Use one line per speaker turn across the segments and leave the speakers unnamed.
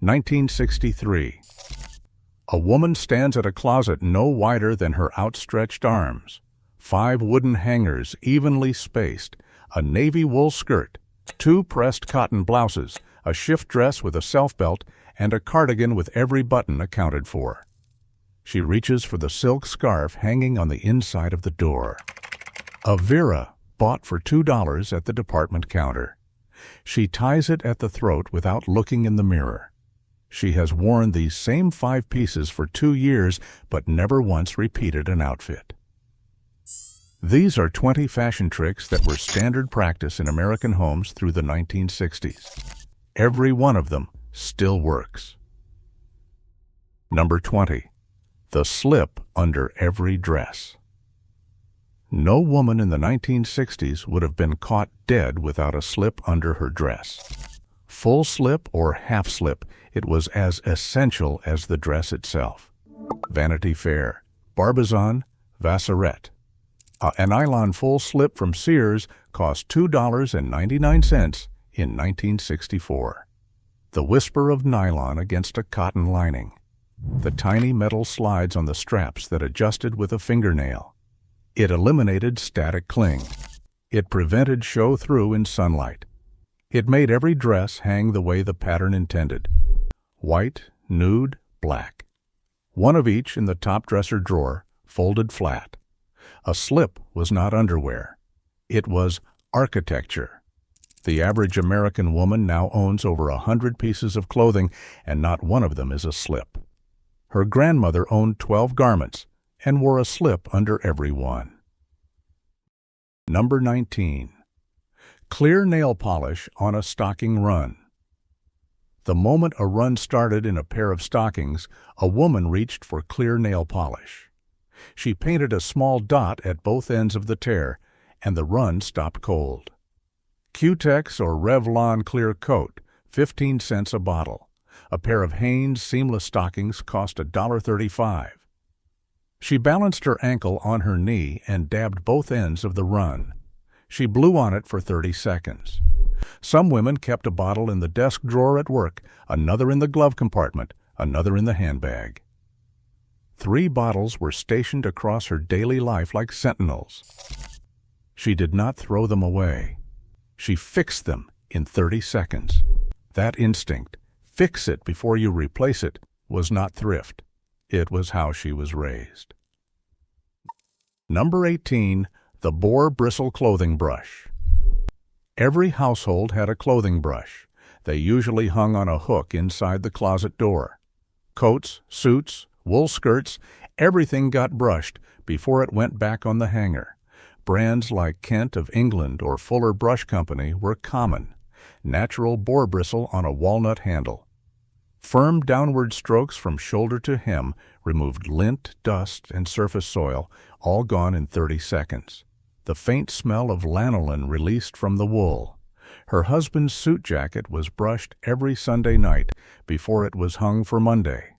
1963. A woman stands at a closet no wider than her outstretched arms. 5 wooden hangers evenly spaced, a navy wool skirt, 2 pressed cotton blouses, a shift dress with a self-belt, and a cardigan with every button accounted for. She reaches for the silk scarf hanging on the inside of the door. A Vera bought for $2 at the department counter. She ties it at the throat without looking in the mirror. She has worn these same 5 pieces for 2 years, but never once repeated an outfit. These are 20 fashion tricks that were standard practice in American homes through the 1960s. Every one of them still works. Number 20. The slip under every dress. No woman in the 1960s would have been caught dead without a slip under her dress. Full slip or half slip, it was as essential as the dress itself. Vanity Fair, Barbizon, Vassarette. A nylon full slip from Sears cost $2.99 in 1964. The whisper of nylon against a cotton lining. The tiny metal slides on the straps that adjusted with a fingernail. It eliminated static cling. It prevented show-through in sunlight. It made every dress hang the way the pattern intended. White, nude, black. One of each in the top dresser drawer, folded flat. A slip was not underwear. It was architecture. The average American woman now owns over 100 pieces of clothing, and not one of them is a slip. Her grandmother owned 12 garments and wore a slip under every one. Number 19. Clear nail polish on a stocking run. The moment a run started in a pair of stockings, a woman reached for clear nail polish. She painted a small dot at both ends of the tear, and the run stopped cold. Q-Tex or Revlon clear coat, 15 cents a bottle. A pair of Hanes seamless stockings cost $1.35. She balanced her ankle on her knee and dabbed both ends of the run. She blew on it for 30 seconds. Some women kept a bottle in the desk drawer at work, another in the glove compartment, another in the handbag. 3 bottles were stationed across her daily life like sentinels. She did not throw them away. She fixed them in 30 seconds. That instinct, fix it before you replace it, was not thrift. It was how she was raised. Number 18. The boar bristle clothing brush. Every household had a clothing brush. They usually hung on a hook inside the closet door. Coats, suits, wool skirts, everything got brushed before it went back on the hanger. Brands like Kent of England or Fuller Brush Company were common. Natural boar bristle on a walnut handle. Firm downward strokes from shoulder to hem removed lint, dust, and surface soil, all gone in 30 seconds. The faint smell of lanolin released from the wool. Her husband's suit jacket was brushed every Sunday night before it was hung for Monday.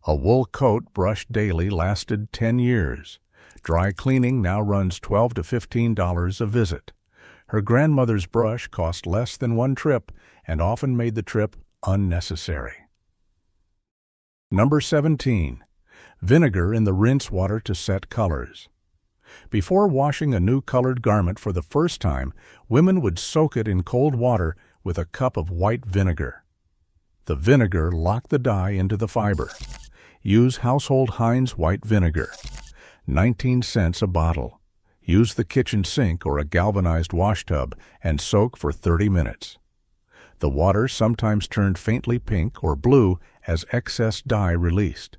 A wool coat brushed daily lasted 10 years. Dry cleaning now runs $12 to $15 a visit. Her grandmother's brush cost less than one trip and often made the trip unnecessary. Number 17. Vinegar in the rinse water to set colors. Before washing a new colored garment for the first time, women would soak it in cold water with a cup of white vinegar. The vinegar locked the dye into the fiber. Use household Heinz white vinegar. 19 cents a bottle. Use the kitchen sink or a galvanized wash tub and soak for 30 minutes. The water sometimes turned faintly pink or blue as excess dye released.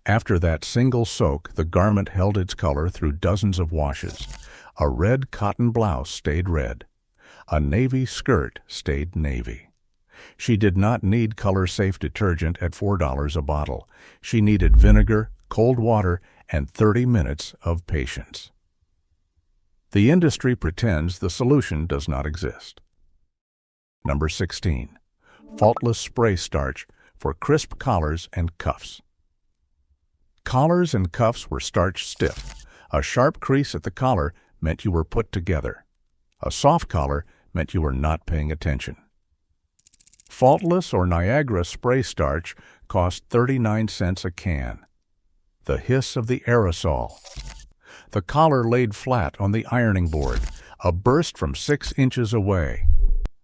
After that single soak, the garment held its color through dozens of washes. A red cotton blouse stayed red. A navy skirt stayed navy. She did not need color-safe detergent at $4 a bottle. She needed vinegar, cold water, and 30 minutes of patience. The industry pretends the solution does not exist. Number 16. Faultless spray starch for crisp collars and cuffs. Collars and cuffs were starch stiff. A sharp crease at the collar meant you were put together. A soft collar meant you were not paying attention. Faultless or Niagara spray starch cost 39 cents a can. The hiss of the aerosol. The collar laid flat on the ironing board, a burst from 6 inches away.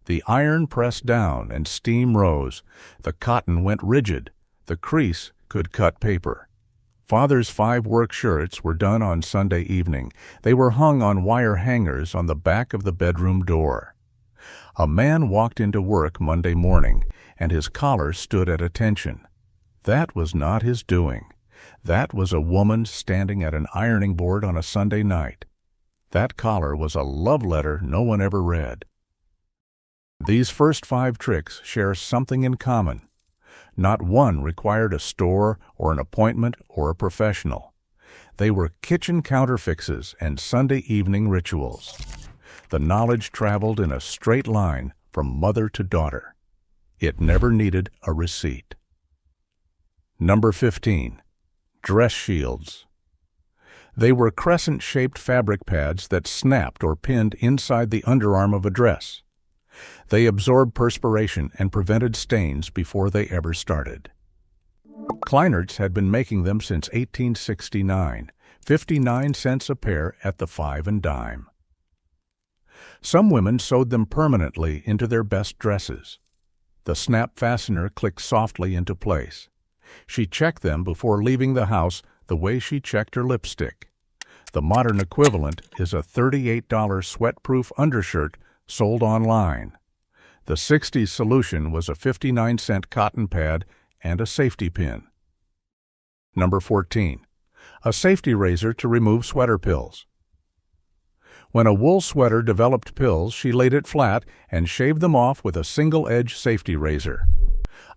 The iron pressed down and steam rose. The cotton went rigid. The crease could cut paper. Father's 5 work shirts were done on Sunday evening. They were hung on wire hangers on the back of the bedroom door. A man walked into work Monday morning, and his collar stood at attention. That was not his doing. That was a woman standing at an ironing board on a Sunday night. That collar was a love letter no one ever read. These first 5 tricks share something in common. Not one required a store or an appointment or a professional. They were kitchen counterfixes and Sunday evening rituals. The knowledge traveled in a straight line from mother to daughter. It never needed a receipt. Number 15. Dress shields. They were crescent-shaped fabric pads that snapped or pinned inside the underarm of a dress. They absorbed perspiration and prevented stains before they ever started. Clinerts had been making them since 1869, 59 cents a pair at the 5 and dime. Some women sewed them permanently into their best dresses. The snap fastener clicked softly into place. She checked them before leaving the house the way she checked her lipstick. The modern equivalent is a $38 sweat-proof undershirt sold online. The 60s solution was a 59-cent cotton pad and a safety pin. Number 14. A safety razor to remove sweater pills. When a wool sweater developed pills, she laid it flat and shaved them off with a single-edge safety razor.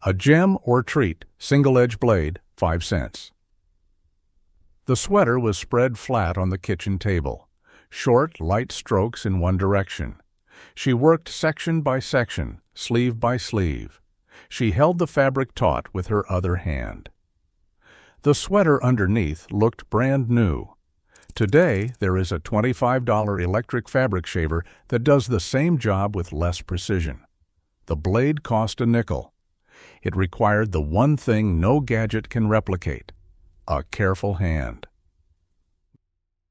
A gem or treat, single-edge blade, 5 cents. The sweater was spread flat on the kitchen table, short, light strokes in one direction. She worked section by section, sleeve by sleeve. She held the fabric taut with her other hand. The sweater underneath looked brand new. Today, there is a $25 electric fabric shaver that does the same job with less precision. The blade cost a nickel. It required the one thing no gadget can replicate: a careful hand.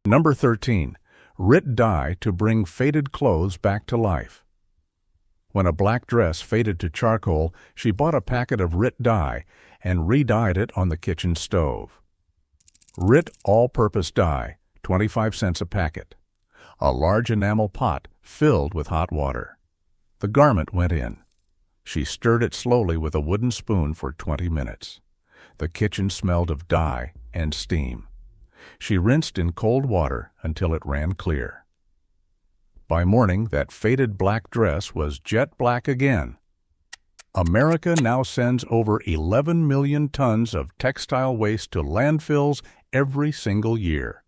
Number 13. Rit dye to bring faded clothes back to life. When a black dress faded to charcoal, she bought a packet of Rit dye and re-dyed it on the kitchen stove. Rit all-purpose dye, 25 cents a packet. A large enamel pot filled with hot water. The garment went in. She stirred it slowly with a wooden spoon for 20 minutes. The kitchen smelled of dye and steam. She rinsed in cold water until it ran clear. By morning, that faded black dress was jet black again. America now sends over 11 million tons of textile waste to landfills every single year.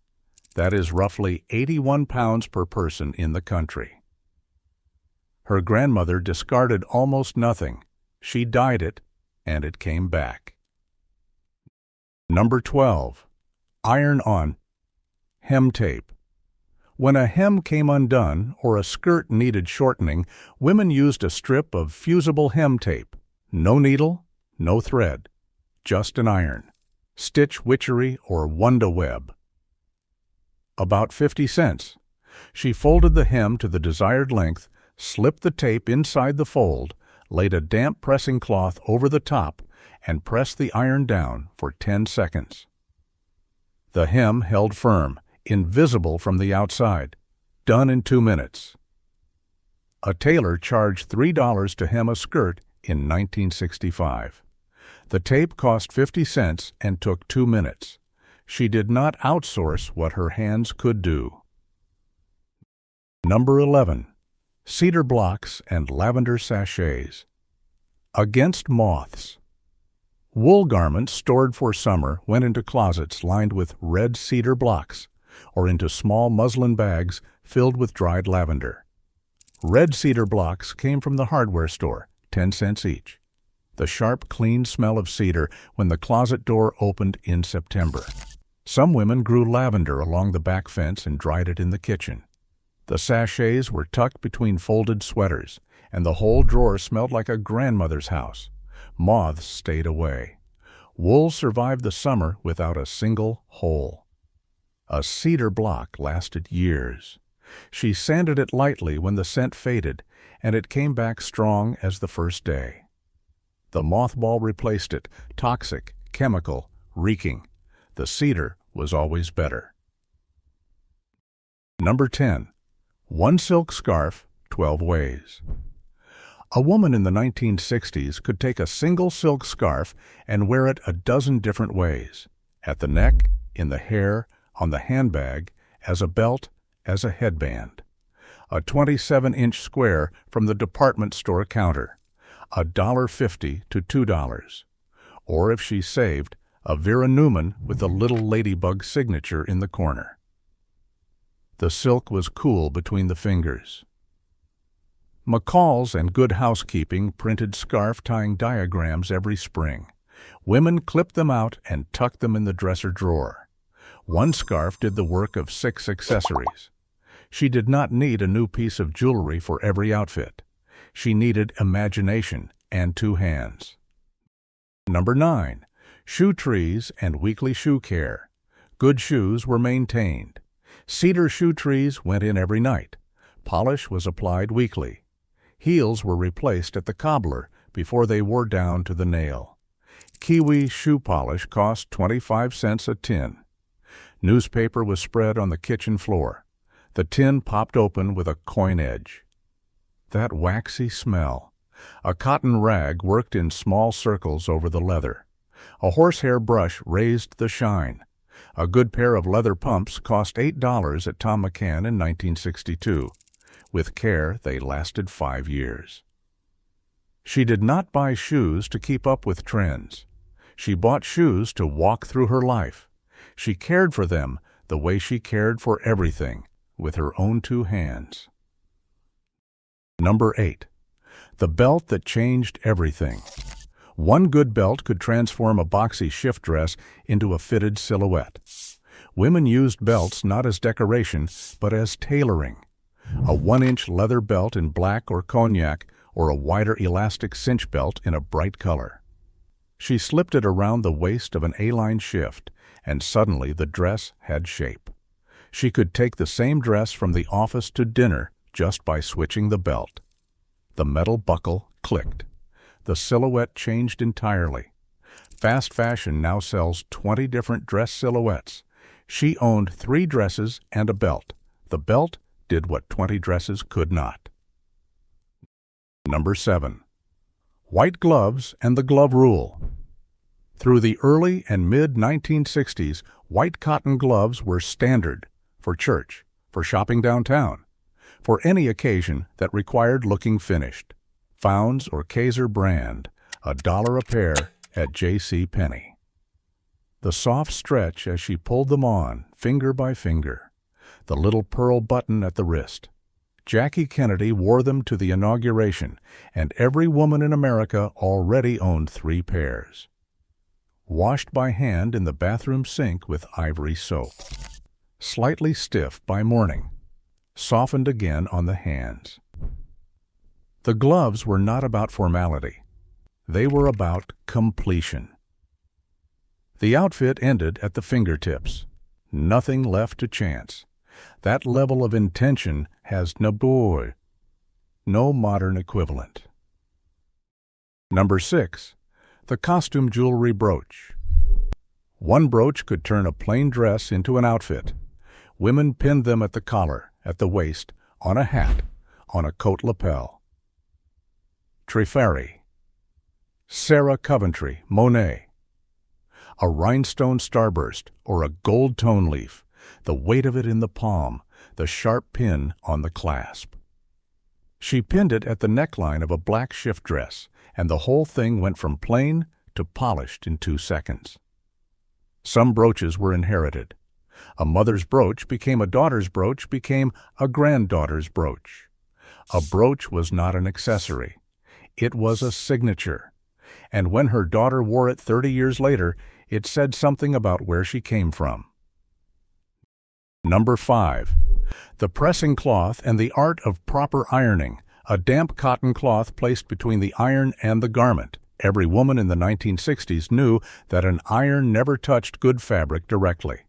That is roughly 81 pounds per person in the country. Her grandmother discarded almost nothing. She dyed it, and it came back. Number 12. Iron-on hem tape. When a hem came undone or a skirt needed shortening, women used a strip of fusible hem tape. No needle, no thread, just an iron. Stitch witchery or Wunda web. About 50 cents. She folded the hem to the desired length, slipped the tape inside the fold, laid a damp pressing cloth over the top, and pressed the iron down for 10 seconds. The hem held firm, invisible from the outside. Done in 2 minutes. A tailor charged $3 to hem a skirt in 1965. The tape cost 50 cents and took 2 minutes. She did not outsource what her hands could do. Number 11. Cedar blocks and lavender sachets. Against moths. Wool garments stored for summer went into closets lined with red cedar blocks, or into small muslin bags filled with dried lavender. Red cedar blocks came from the hardware store, 10 cents each. The sharp, clean smell of cedar when the closet door opened in September. Some women grew lavender along the back fence and dried it in the kitchen. The sachets were tucked between folded sweaters, and the whole drawer smelled like a grandmother's house. Moths stayed away. Wool survived the summer without a single hole. A cedar block lasted years. She sanded it lightly when the scent faded, and it came back strong as the first day. The mothball replaced it, toxic, chemical, reeking. The cedar was always better. Number 10. One silk scarf, 12 ways. A woman in the 1960s could take a single silk scarf and wear it a dozen different ways. At the neck, in the hair, on the handbag, as a belt, as a headband. A 27-inch square from the department store counter. $1.50 to $2. Or if she saved, a Vera Newman with a little ladybug signature in the corner. The silk was cool between the fingers. McCall's and Good Housekeeping printed scarf-tying diagrams every spring. Women clipped them out and tucked them in the dresser drawer. One scarf did the work of 6 accessories. She did not need a new piece of jewelry for every outfit. She needed imagination and 2 hands. Number 9. Shoe trees and weekly shoe care. Good shoes were maintained. Cedar shoe trees went in every night. Polish was applied weekly. Heels were replaced at the cobbler before they wore down to the nail. Kiwi shoe polish cost 25 cents a tin. Newspaper was spread on the kitchen floor. The tin popped open with a coin edge. That waxy smell. A cotton rag worked in small circles over the leather. A horsehair brush raised the shine. A good pair of leather pumps cost $8 at Tom McCann in 1962. With care, they lasted 5 years. She did not buy shoes to keep up with trends. She bought shoes to walk through her life. She cared for them the way she cared for everything, with her own 2 hands. Number 8. The belt that changed everything. One good belt could transform a boxy shift dress into a fitted silhouette. Women used belts not as decoration, but as tailoring. A 1-inch leather belt in black or cognac, or a wider elastic cinch belt in a bright color. She slipped it around the waist of an A-line shift, and suddenly the dress had shape. She could take the same dress from the office to dinner just by switching the belt. The metal buckle clicked. The silhouette changed entirely. Fast fashion now sells 20 different dress silhouettes. She owned 3 dresses and a belt. The belt did what 20 dresses could not. Number 7. White gloves and the glove rule. Through the early and mid-1960s, white cotton gloves were standard for church, for shopping downtown, for any occasion that required looking finished. Founds or Kaiser brand, $1 a pair at J.C. Penney. The soft stretch as she pulled them on, finger by finger. The little pearl button at the wrist. Jackie Kennedy wore them to the inauguration, and every woman in America already owned 3 pairs. Washed by hand in the bathroom sink with ivory soap. Slightly stiff by morning. Softened again on the hands. The gloves were not about formality. They were about completion. The outfit ended at the fingertips. Nothing left to chance. That level of intention has no modern equivalent. Number 6. The costume jewelry brooch. One brooch could turn a plain dress into an outfit. Women pinned them at the collar, at the waist, on a hat, on a coat lapel. Trifari. Sarah Coventry, Monet. A rhinestone starburst or a gold tone leaf, the weight of it in the palm, the sharp pin on the clasp. She pinned it at the neckline of a black shift dress, and the whole thing went from plain to polished in 2 seconds. Some brooches were inherited. A mother's brooch became a daughter's brooch, became a granddaughter's brooch. A brooch was not an accessory. It was a signature. And when her daughter wore it 30 years later, it said something about where she came from. Number 5. The pressing cloth and the art of proper ironing, A damp cotton cloth placed between the iron and the garment. Every woman in the 1960s knew that an iron never touched good fabric directly.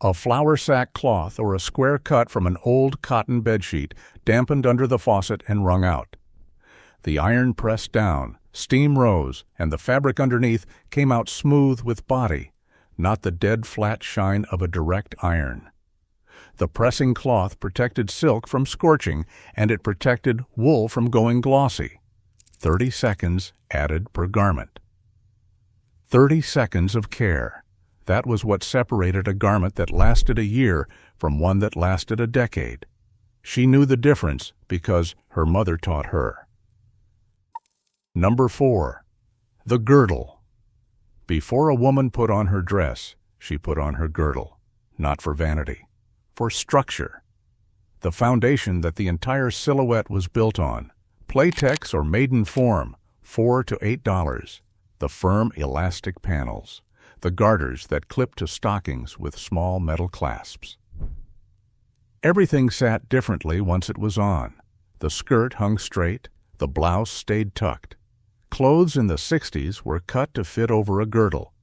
A flour sack cloth or a square cut from an old cotton bedsheet dampened under the faucet and wrung out. The iron pressed down, steam rose, and the fabric underneath came out smooth with body, not the dead flat shine of a direct iron. The pressing cloth protected silk from scorching, and it protected wool from going glossy. 30 seconds added per garment. 30 seconds of care. That was what separated a garment that lasted a year from one that lasted a decade. She knew the difference because her mother taught her. Number 4. The girdle. Before a woman put on her dress, she put on her girdle, not for vanity, for structure. The foundation that the entire silhouette was built on. Playtex or maiden form, $4 to $8. The firm elastic panels. The garters that clip to stockings with small metal clasps. Everything sat differently once it was on. The skirt hung straight, the blouse stayed tucked. Clothes in the 60s were cut to fit over a girdle.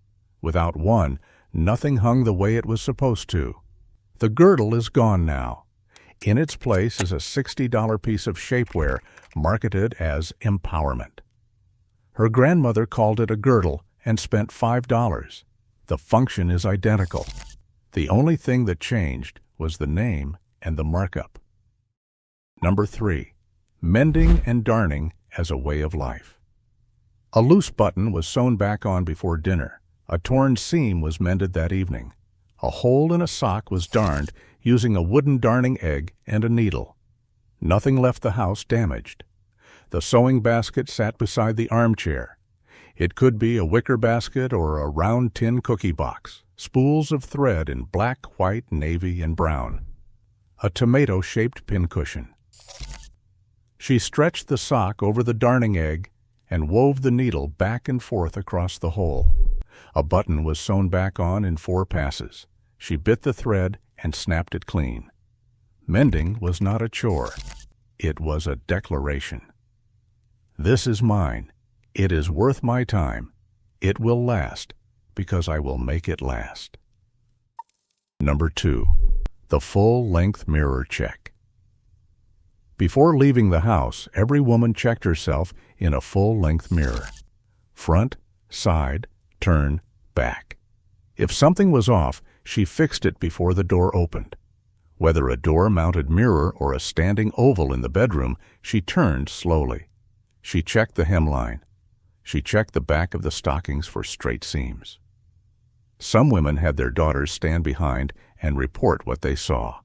Without one, nothing hung the way it was supposed to. The girdle is gone now. In its place is a $60 piece of shapewear marketed as empowerment. Her grandmother called it a girdle and spent $5. The function is identical. The only thing that changed was the name and the markup. Number 3. Mending and darning as a way of life. A loose button was sewn back on before dinner. A torn seam was mended that evening. A hole in a sock was darned using a wooden darning egg and a needle. Nothing left the house damaged. The sewing basket sat beside the armchair. It could be a wicker basket or a round tin cookie box, spools of thread in black, white, navy, and brown. A tomato-shaped pincushion. She stretched the sock over the darning egg and wove the needle back and forth across the hole. A button was sewn back on in 4 passes. She bit the thread and snapped it clean. Mending was not a chore. It was a declaration. This is mine. It is worth my time. It will last, because I will make it last. Number 2. The full-length mirror check. Before leaving the house, every woman checked herself in a full-length mirror. Front, side, turn, back. If something was off, she fixed it before the door opened. Whether a door-mounted mirror or a standing oval in the bedroom, she turned slowly. She checked the hemline. She checked the back of the stockings for straight seams. Some women had their daughters stand behind and report what they saw.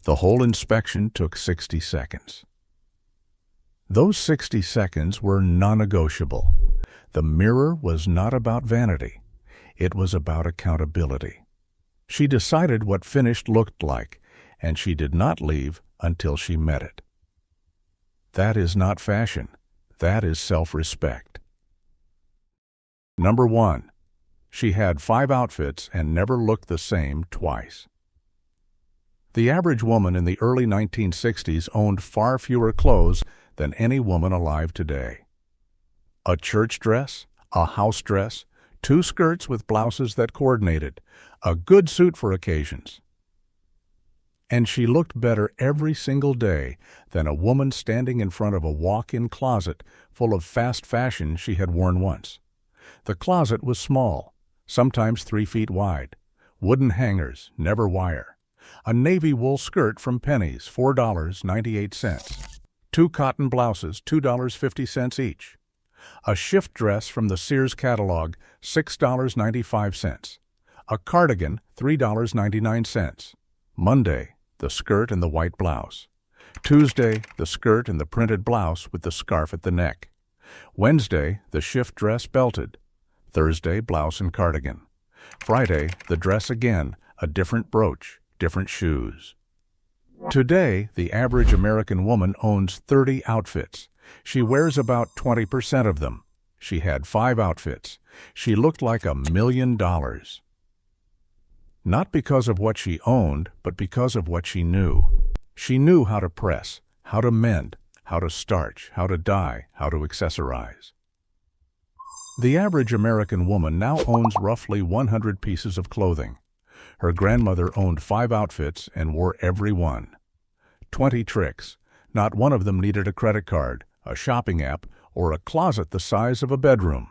The whole inspection took 60 seconds. Those 60 seconds were non-negotiable. The mirror was not about vanity. It was about accountability. She decided what finished looked like, and she did not leave until she met it. That is not fashion. That is self-respect. Number 1. She had 5 outfits and never looked the same twice. The average woman in the early 1960s owned far fewer clothes than any woman alive today. A church dress, a house dress, 2 skirts with blouses that coordinated, a good suit for occasions. And she looked better every single day than a woman standing in front of a walk-in closet full of fast fashion she had worn once. The closet was small, sometimes 3 feet wide, wooden hangers, never wire, a navy wool skirt from Penny's, $4.98, 2 cotton blouses, $2.50 each, a shift dress from the Sears catalog, $6.95, a cardigan, $3.99, Monday, the skirt and the white blouse, Tuesday, the skirt and the printed blouse with the scarf at the neck, Wednesday, the shift dress belted, Thursday, blouse and cardigan, Friday, the dress again, a different brooch, different shoes. Today, the average American woman owns 30 outfits. She wears about 20% of them. She had 5 outfits. She looked like $1 million. Not because of what she owned, but because of what she knew. She knew how to press, how to mend, how to starch, how to dye, how to accessorize. The average American woman now owns roughly 100 pieces of clothing. Her grandmother owned 5 outfits and wore every one. 20 tricks. Not one of them needed a credit card, a shopping app, or a closet the size of a bedroom.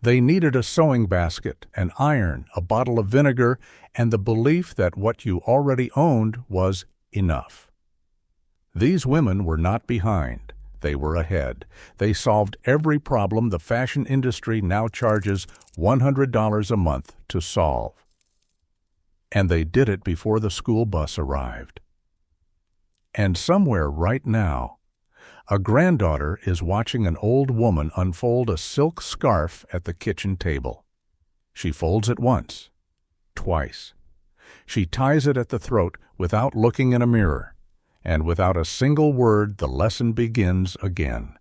They needed a sewing basket, an iron, a bottle of vinegar, and the belief that what you already owned was enough. These women were not behind. They were ahead. They solved every problem the fashion industry now charges $100 a month to solve. And they did it before the school bus arrived. And somewhere right now, a granddaughter is watching an old woman unfold a silk scarf at the kitchen table. She folds it once, twice. She ties it at the throat without looking in a mirror, and without a single word the lesson begins again.